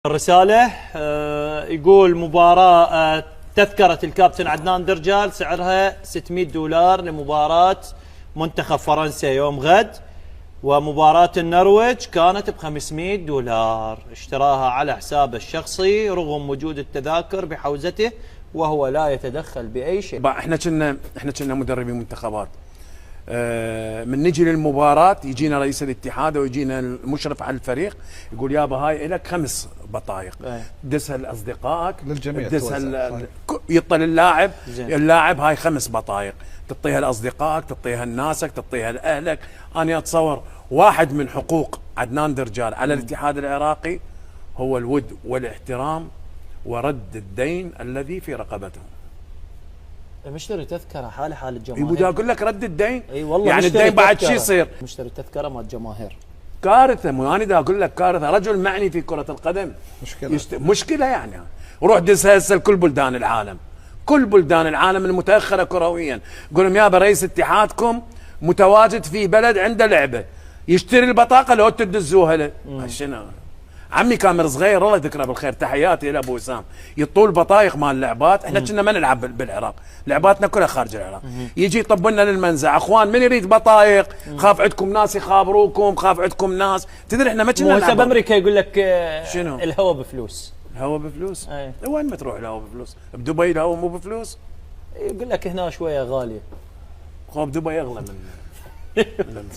الرسالة يقول مباراة تذكرة الكابتن عدنان درجال سعرها $600 لمباراة منتخب فرنسا يوم غد، ومباراة النرويج كانت $500 اشتراها على حسابه الشخصي رغم وجود التذاكر بحوزته وهو لا يتدخل بأي شيء. احنا كنا مدربين منتخبات، من نجي للمباراة يجينا رئيس الاتحاد ويجينا المشرف على الفريق يقول يابا هاي لك 5 بطايق دسها لاصدقائك للجميع، دسها يطل اللاعب هاي 5 بطايق تعطيها لاصدقائك، تعطيها لناسك، تعطيها لاهلك. انا اتصور واحد من حقوق عدنان درجال على الاتحاد العراقي هو الود والاحترام ورد الدين الذي في رقبته. مشتري تذكرة حال الجماهير. بدي اقول لك رد الدين. اي والله يعني الدين بعد شو يصير؟ مشتري تذكرة مال الجماهير كارثه. مو انا دا اقول لك كارثه. رجل معني في كره القدم مشكله يعني. روح دسها هسه لكل بلدان العالم، كل بلدان العالم المتاخره كرويا، قول لهم يابا رئيس اتحادكم متواجد في بلد عنده لعبه، يشتري البطاقه لو تدزوها له. شنو عمي كامل صغير الله يذكره بالخير، تحياتي لابو وسام، يطول بطايق مال اللعبات. احنا كنا ما نلعب بالعراق، لعباتنا كلها خارج العراق. يجي يطب لنا للمنزع، اخوان من يريد بطايق؟ خاف عندكم ناس يخابروكم، خاف عندكم ناس تدري احنا ما كنا نلعب. بامريكا يقول لك شنو الهوا بفلوس. الهوا بفلوس؟ وين ما تروح الهوا بفلوس؟ بدبي الهوا مو بفلوس؟ يقول لك هنا شويه غاليه. خو بدبي اغلى من